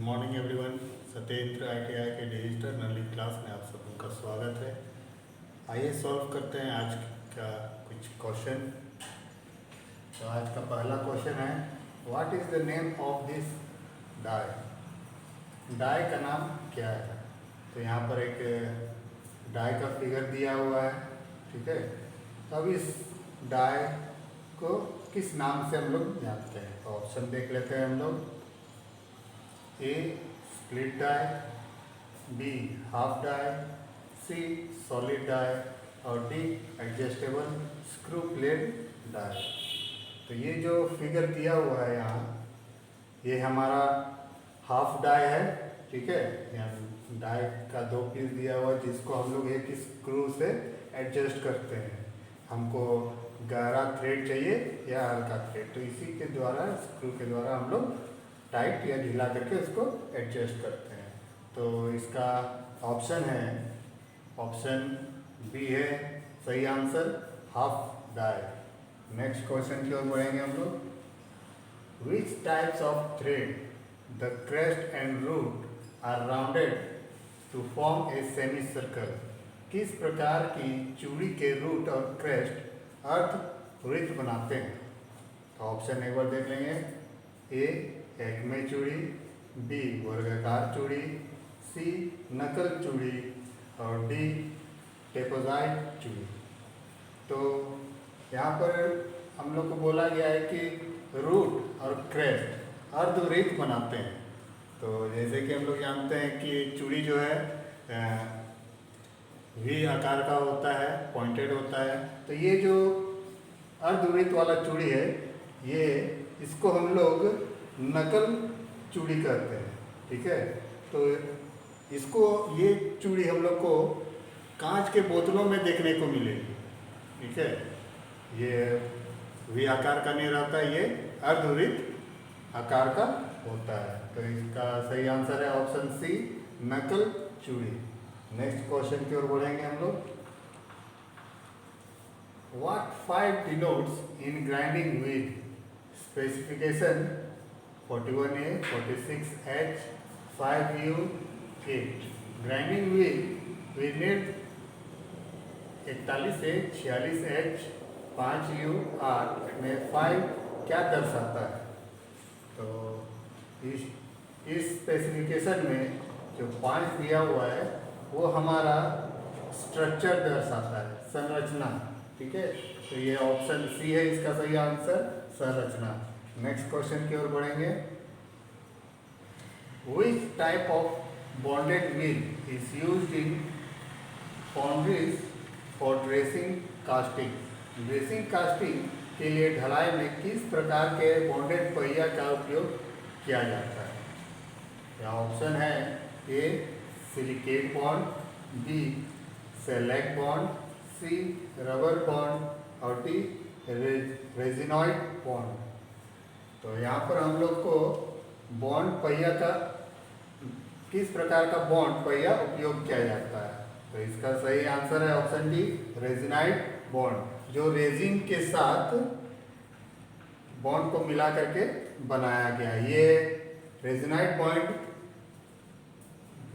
Morning everyone. Satyendra ITI के digital learning class में आप सबका स्वागत है। आइए सॉल्व करते हैं आज का कुछ क्वेश्चन। तो आज का पहला क्वेश्चन है, what is the name of this die. Die का नाम क्या है। तो यहाँ पर एक डाई का फिगर दिया हुआ है, ठीक है। तो अब इस डाई को किस नाम से हम लोग जानते हैं। तो ऑप्शन देख लेते हैं हम लोग। A split die, B half die, C solid die और D adjustable screw plate die. तो ये जो फिगर दिया हुआ है यहाँ, ये हमारा हाफ डाई है, ठीक है। यहाँ डाई का 2 पीस दिया हुआ है जिसको हम लोग एक स्क्रू से एडजस्ट करते हैं। हमको गहरा थ्रेड चाहिए या हल्का थ्रेड, तो इसी के द्वारा स्क्रू के द्वारा हम लोग टाइट या ढीला करके उसको एडजस्ट करते हैं। तो इसका ऑप्शन है, ऑप्शन बी है सही answer, half die. Next question की ओर बढ़ेंगे हम लोग। Which types of thread the crest and root are rounded to form a semicircle. किस प्रकार की चूड़ी के रूट और क्रेस्ट अर्ध वृत्त बनाते हैं। तो ऑप्शन एक बार देख लेंगे। ए एकमे चूड़ी, बी वर्गाकार चूड़ी, सी नकल चूड़ी और डी टेपोजाइट चूड़ी। तो यहाँ पर हम लोग को बोला गया है कि रूट और क्रेस्ट अर्धवृत्त बनाते हैं। तो जैसे कि हम लोग जानते हैं कि चूड़ी जो है वी आकार का होता है, पॉइंटेड होता है। तो ये जो अर्धवृत्त वाला चूड़ी है, ये इसको हम लोग नकल चूड़ी कहते हैं, ठीक है। तो इसको ये चूड़ी हम लोग को कांच के बोतलों में देखने को मिलेगी, ठीक है। ये वी आकार का नहीं रहता, ये अर्धवृत्त आकार का होता है। तो इसका सही आंसर है ऑप्शन सी, नकल चूड़ी। नेक्स्ट क्वेश्चन की ओर बढ़ेंगे हम लोग। What 5 denotes in grinding wheel? Specification 41A, 46H, 5U, 8। Grinding wheel we need 41A, 46H, 5U, 8 में 5 क्या दर्शाता है। तो इस स्पेसिफिकेशन में जो 5 दिया हुआ है वो हमारा स्ट्रक्चर दर्शाता है, संरचना, ठीक है। तो ये ऑप्शन सी है इसका सही आंसर, संरचना। नेक्स्ट क्वेश्चन की ओर बढ़ेंगे। Which type of bonded wheel is used in foundries for dressing casting? Dressing casting के लिए ढलाई में किस प्रकार के बॉन्डेड पहिया का उपयोग किया जाता है। यहाँ ऑप्शन है A silicate bond, B select bond, C rubber bond और डी रेजिनॉइड बॉन्ड। तो यहाँ पर हम लोग को बॉन्ड पहिया का किस प्रकार का बॉन्ड पहिया उपयोग किया जाता है। तो इसका सही आंसर है ऑप्शन डी, रेजिनाइड बॉन्ड, जो रेजिन के साथ बॉन्ड को मिला करके बनाया गया। ये रेजिनाइड बॉन्ड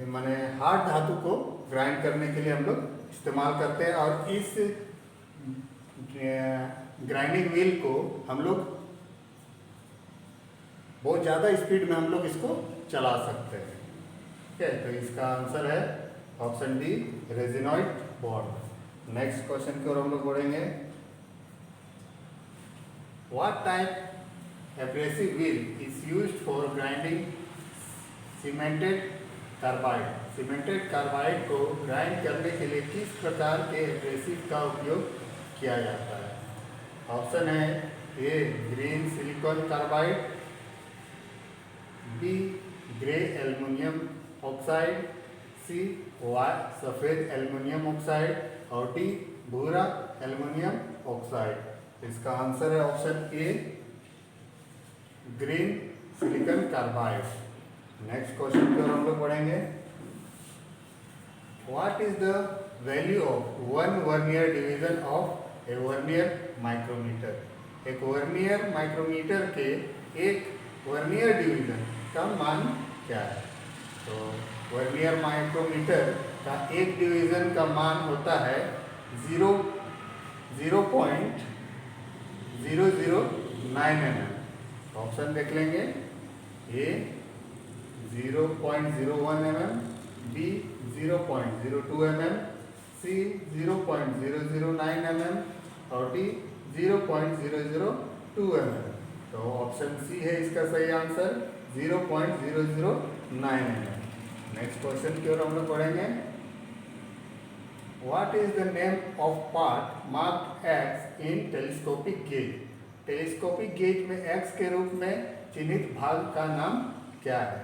माने हार्ड धातु को ग्राइंड करने के लिए हम लोग इस्तेमाल करते हैं। और इस ग्राइंडिंग व्हील को हम लोग बहुत ज़्यादा स्पीड में हम लोग इसको चला सकते हैं, ठीक है। तो इसका आंसर है option D, resinoid bond. Next question की ओर हम लोग बढ़ेंगे। What type abrasive wheel is used for grinding cemented carbide. Cemented carbide को ग्राइंड करने के लिए किस प्रकार के एब्रेसिव का उपयोग किया जाता है। ऑप्शन है A green silicon carbide, B grey aluminium oxide, C सफ़ेद एल्युमिनियम ऑक्साइड और डी भूरा एल्युमिनियम ऑक्साइड। इसका आंसर है option A, green silicon carbide. Next question की ओर हम लोग बढ़ेंगे। What is the value of 1 vernier division of a vernier micrometer. एक वर्नियर माइक्रोमीटर के एक वर्नियर डिवीजन का मान क्या है। तो वर्नियर माइक्रोमीटर का एक डिवीज़न का मान होता है 0.0009 mm। ऑप्शन देख लेंगे, ए 0.01 mm, बी 0.02 mm, सी 0.009 mm और डी 0.002 mm। तो ऑप्शन सी है इसका सही आंसर, 0.009 mm। नेक्स्ट क्वेश्चन की ओर हम लोग पढ़ेंगे। What is the name of part marked X in telescopic gauge? Telescopic gauge में X के रूप में चिन्हित भाग का नाम क्या है।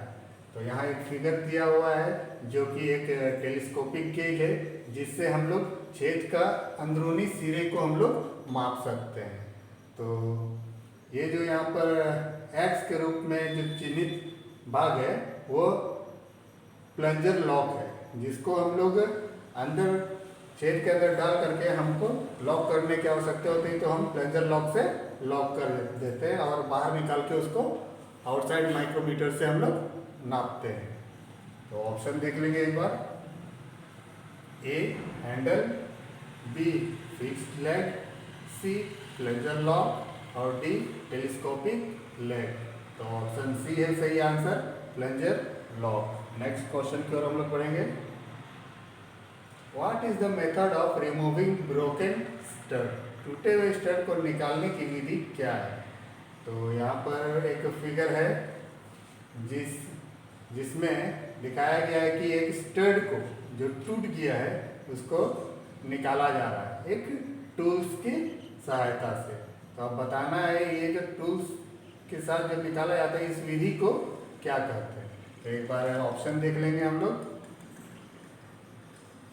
तो यहाँ एक फिगर दिया हुआ है जो कि एक टेलीस्कोपिक गेज है, जिससे हम लोग छेद का अंदरूनी सिरे को हम लोग माप सकते हैं। तो ये जो यहाँ पर X के रूप में जो चिन्हित भाग है वो प्लंजर लॉक है, जिसको हम लोग अंदर छेद के अंदर डाल करके हमको लॉक करने की आवश्यकता होती है, तो हम प्लंजर लॉक से लॉक कर देते हैं और बाहर निकाल के उसको आउटसाइड माइक्रोमीटर से हम लोग नापते हैं। तो ऑप्शन देख लेंगे एक बार, A handle, B fixed leg, C plunger lock और डी टेलीस्कोपिक लेग। तो ऑप्शन सी है सही answer, plunger lock. Next question की ओर हम लोग पढ़ेंगे। What is the method of removing broken stud? टूटे हुए स्टड को निकालने की विधि क्या है। तो यहाँ पर एक फिगर है जिसमें दिखाया गया है कि एक स्टड को जो टूट गया है उसको निकाला जा रहा है एक टूल्स की सहायता से। तो अब बताना है ये जो टूल्स के साथ जो निकाला जाता है इस विधि को क्या कहते हैं। तो एक बार ऑप्शन देख लेंगे हम लोग,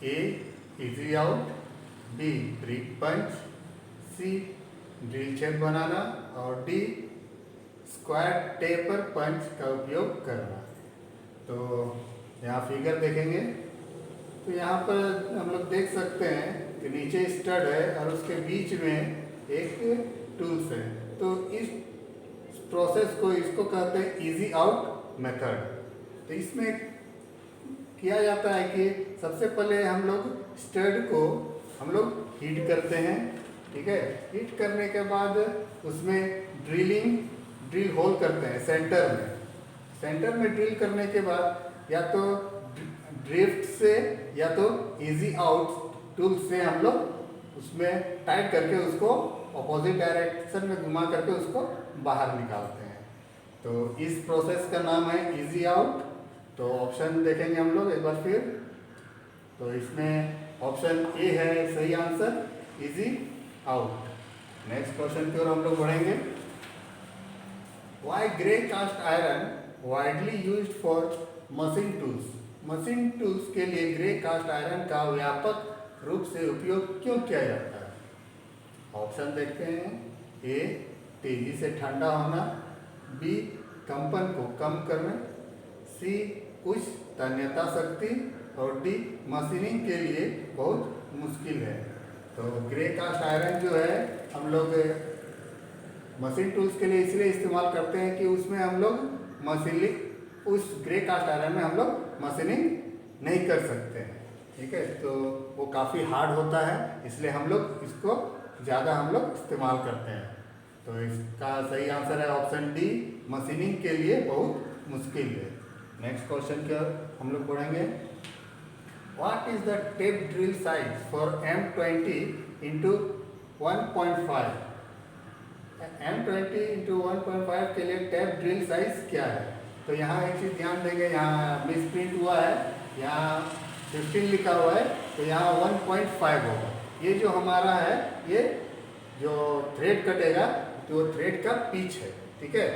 a easy out, B brick punch, C drill छेद बनाना और डी स्क्वायर टेपर पंच का उपयोग करना। तो यहाँ फिगर देखेंगे तो यहाँ पर हम लोग देख सकते हैं कि नीचे स्टड है और उसके बीच में एक टूल्स है। तो इस प्रोसेस को इसको कहते हैं इजी आउट मेथड। तो इसमें किया जाता है कि सबसे पहले हम लोग स्टड को हम लोग हीट करते हैं, ठीक है। हीट करने के बाद उसमें ड्रिल होल करते हैं सेंटर में ड्रिल करने के बाद या तो ड्रिफ्ट से या तो इजी आउट टूल से हम लोग उसमें टाइट करके उसको अपोजिट डायरेक्शन में घुमा करके उसको बाहर निकालते हैं। तो इस प्रोसेस का नाम है इजी आउट। तो ऑप्शन देखेंगे हम लोग एक बार फिर। तो इसमें ऑप्शन ए है सही answer, easy out. Next question की ओर हम लोग बढ़ेंगे। Why grey cast iron widely used for machine tools? Machine tools के लिए ग्रे कास्ट आयरन का व्यापक रूप से उपयोग क्यों किया जाता है। ऑप्शन देखते हैं, ए तेजी से ठंडा होना, बी कंपन को कम करना, सी उच्च तन्यता शक्ति और डी मशीनिंग के लिए बहुत मुश्किल है। तो ग्रे कास्ट आयरन जो है हम लोग मशीन टूल्स के लिए इसलिए इस्तेमाल करते हैं कि उसमें हम लोग उस ग्रे कास्ट आयरन में हम लोग मशीनिंग नहीं कर सकते हैं, ठीक है। तो वो काफ़ी हार्ड होता है, इसलिए हम लोग इसको ज़्यादा हम लोग इस्तेमाल करते हैं। तो इसका सही आंसर है ऑप्शन डी, मशीनिंग के लिए बहुत मुश्किल है। नेक्स्ट क्वेश्चन के हम लोग पढ़ेंगे। What is the tape drill size for M20 into 1.5? M20 into 1.5 के लिए टेप ड्रिल साइज क्या है। तो यहाँ एक चीज़ ध्यान देंगे, यहाँ मिस प्रिंट हुआ है, यहाँ 15 लिखा हुआ है, तो यहाँ 1.5 होगा। ये जो हमारा है ये जो थ्रेड कटेगा तो थ्रेड का पिच है, ठीक है।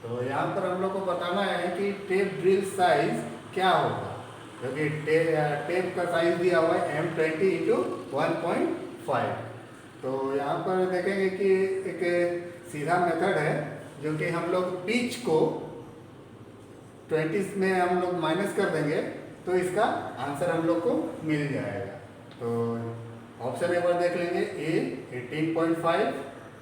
तो यहाँ पर हम लोग को बताना है कि टेप ड्रिल साइज क्या होगा, क्योंकि टेप का साइज दिया हुआ है M20 into 1.5। तो यहाँ पर देखेंगे कि एक सीधा मेथड है जो कि हम लोग पिच को 20 में हम लोग माइनस कर देंगे तो इसका आंसर हम लोग को मिल जाएगा। तो ऑप्शन एक बार देख लेंगे, ए 18.5,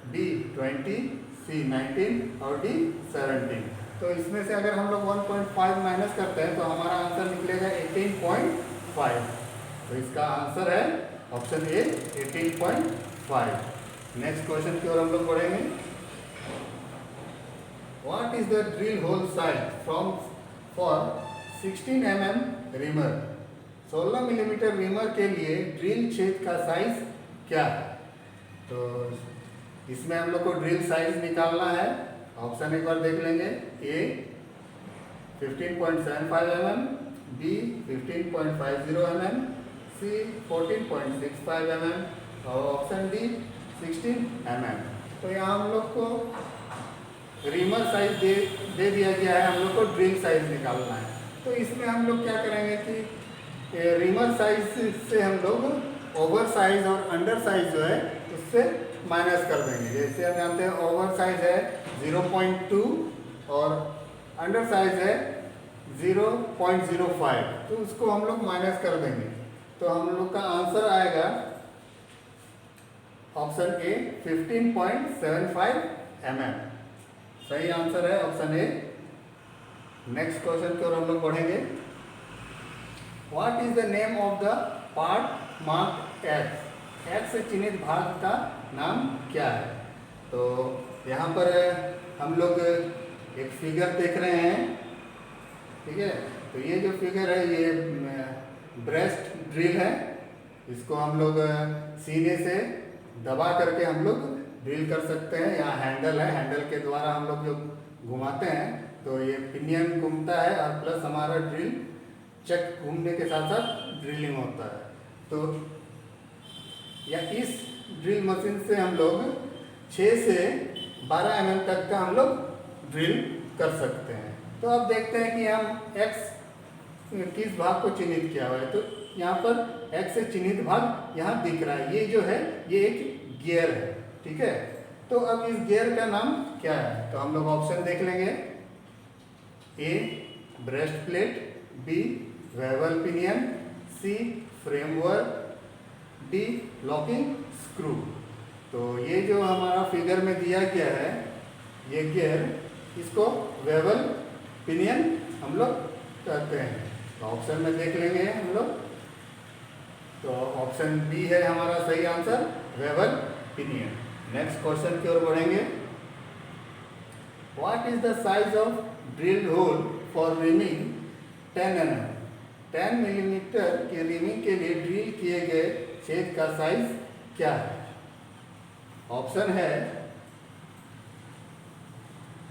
बी 20, सी 19 और डी 17। तो इसमें से अगर हम लोग 1.5 माइनस करते हैं तो हमारा आंसर निकलेगा 18.5। तो इसका आंसर है ऑप्शन ए 18.5। नेक्स्ट क्वेश्चन की ओर हम लोग बढ़ेंगे। What is the drill hole size from for 16 mm reamer? 16 millimetre reamer के लिए ड्रिल छेद का साइज क्या है? तो इसमें हम लोग को ड्रिल साइज निकालना है। ऑप्शन एक बार देख लेंगे। ए 15.75 mm, बी 15.50 mm, सी 14.65 mm और ऑप्शन डी 16 mm। तो यहाँ हम लोग को रिमर साइज दे दिया गया है, हम लोग को ड्रिल साइज निकालना है। तो इसमें हम लोग क्या करेंगे कि रिमर साइज से हम लोग ओवर साइज और अंडर साइज जो है उससे माइनस कर देंगे। जैसे हम जानते हैं ओवर साइज है 0.2 और अंडर साइज है 0.05, तो उसको हम लोग माइनस कर देंगे। तो हम लोग का आंसर आएगा ऑप्शन ए 15.75 mm। सही आंसर है ऑप्शन ए। नेक्स्ट क्वेश्चन की ओर हम लोग बढ़ेंगे। What is the name of the part mark x? X से चिन्हित भाग का नाम क्या है? तो यहाँ पर हम लोग एक फिगर देख रहे हैं, ठीक है। तो ये जो फिगर है ये ब्रेस्ट ड्रिल है। इसको हम लोग सीने से दबा करके हम लोग ड्रिल कर सकते हैं। यहाँ हैंडल है, हैंडल के द्वारा हम लोग जो घुमाते हैं तो ये पिनियन घूमता है और प्लस हमारा ड्रिल चक घूमने के साथ साथ ड्रिलिंग होता है। तो या इस ड्रिल मशीन से हम लोग 6 से 12 mm तक का हम लोग ड्रिल कर सकते हैं। तो अब देखते हैं कि हम एक्स किस भाग को चिन्हित किया हुआ है। तो यहाँ पर एक्स से चिन्हित भाग यहाँ दिख रहा है। ये जो है ये एक गियर है, ठीक है। तो अब इस गियर का नाम क्या है? तो हम लोग ऑप्शन देख लेंगे। A breast plate, B bevel pinion, C framework, D locking screw. तो ये जो हमारा फिगर में दिया गया है ये गियर, इसको वेवल पिनियन हम लोग कहते हैं। तो ऑप्शन में देख लेंगे हम लोग। तो ऑप्शन बी है हमारा सही answer, bevel pinion. Next question की ओर बढ़ेंगे। What is the size of drill hole for reaming 10 mm? 10 millimetre के रिमिंग के लिए ड्रिल किए गए छेद का साइज क्या है? ऑप्शन है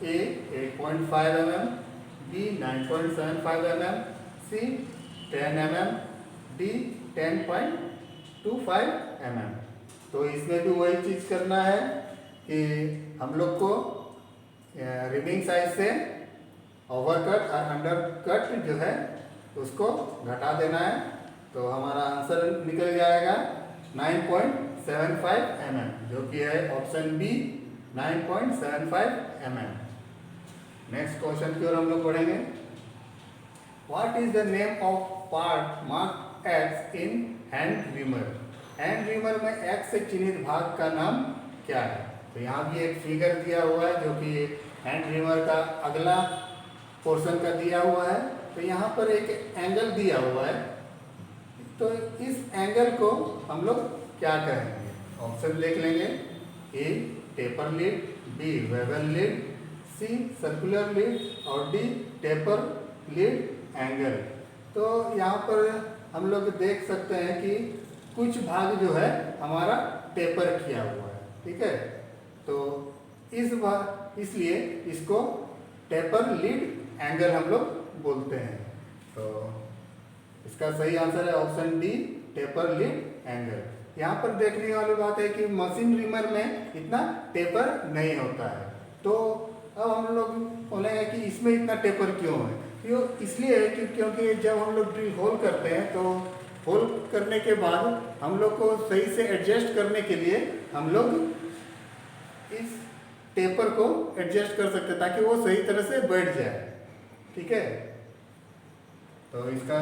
ए 8.5 mm, बी 9.75 mm, सी 10 mm, डी 10.25 mm। तो इसमें भी वही चीज़ करना है कि हम लोग को रिमिंग साइज से ओवरकट और अंडरकट जो है उसको घटा देना है। तो हमारा आंसर निकल जाएगा 9.75 mm, जो कि है option B 9.75 mm। Next question की ओर हम लोग पढ़ेंगे। What is the name of part mark X in hand reamer? Hand reamer में एक्स से चिन्हित भाग का नाम क्या है? तो यहाँ भी एक फिगर दिया हुआ है जो कि हैंड रिमर का अगला पोर्शन का दिया हुआ है। तो यहाँ पर एक एंगल दिया हुआ है। तो इस एंगल को हम लोग क्या कहेंगे? ऑप्शन देख लेंगे। A taper lead, B bevel lead, C circular lead और डी टेपर लीड एंगल। तो यहाँ पर हम लोग देख सकते हैं कि कुछ भाग जो है हमारा टेपर किया हुआ है, ठीक है। तो इस भाग इसलिए इसको टेपर लीड एंगल हम लोग बोलते हैं। तो इसका सही आंसर है option D taper lead angle. यहाँ पर देखने वाली बात है कि मशीन रिमर में इतना टेपर नहीं होता है। तो अब हम लोग बोलेंगे कि इसमें इतना टेपर क्यों है? क्यों? इसलिए है कि क्योंकि जब हम लोग ड्रिल होल करते हैं तो होल करने के बाद हम लोग को सही से एडजस्ट करने के लिए हम लोग इस टेपर को एडजस्ट कर सकते हैं ताकि वो सही तरह से बैठ जाए, ठीक है। तो इसका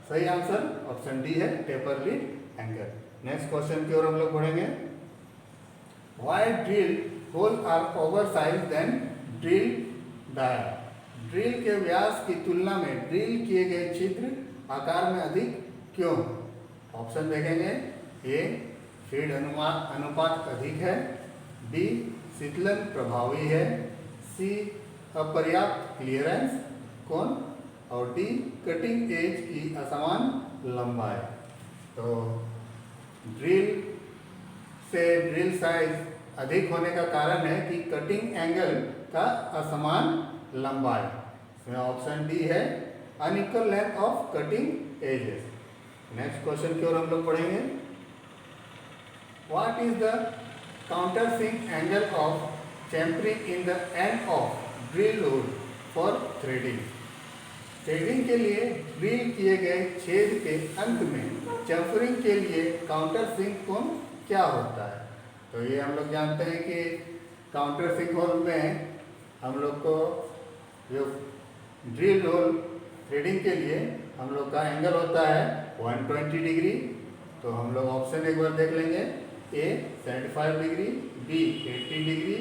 सही आंसर ऑप्शन डी है taper lead angle. Next question की ओर हम लोग बढ़ेंगे। Why drill hole are oversize than drill dia? Drill के व्यास की तुलना में ड्रिल किए गए छिद्र आकार में अधिक क्यों? ऑप्शन देखेंगे। ए, फीड अनुपात अधिक है। बी, शीतलन प्रभावी है। सी, अपर्याप्त क्लियरेंस कोण। और डी, कटिंग एज की असमान लंबाई। तो ड्रिल से ड्रिल साइज अधिक होने का कारण है कि कटिंग एंगल का असमान लंबाई। इसमें ऑप्शन डी है, unequal length of cutting edges. Next question की ओर हम लोग पढ़ेंगे। What is the countersink angle of chamfering in the end of drill hole for threading? Threading के लिए ड्रिल किए गए छेद के अंत में चैम्फरिंग के लिए काउंटर सिंक कोण क्या होता है? तो ये हम लोग जानते हैं कि काउंटर सिंक होल में हम लोग को जो ड्रिल होल थ्रेडिंग के लिए हम लोग का एंगल होता है 120 डिग्री। तो हम लोग ऑप्शन एक बार देख लेंगे। ए 75 डिग्री, बी 80 डिग्री,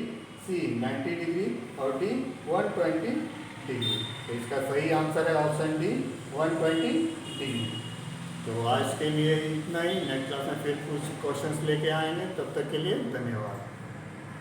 सी 90 डिग्री और डी 120 डिग्री। तो इसका सही आंसर है ऑप्शन डी 120 डिग्री। तो आज के लिए इतना ही। नेक्स्ट क्लास में फिर कुछ क्वेश्चंस लेके आएंगे। तब तक के लिए धन्यवाद।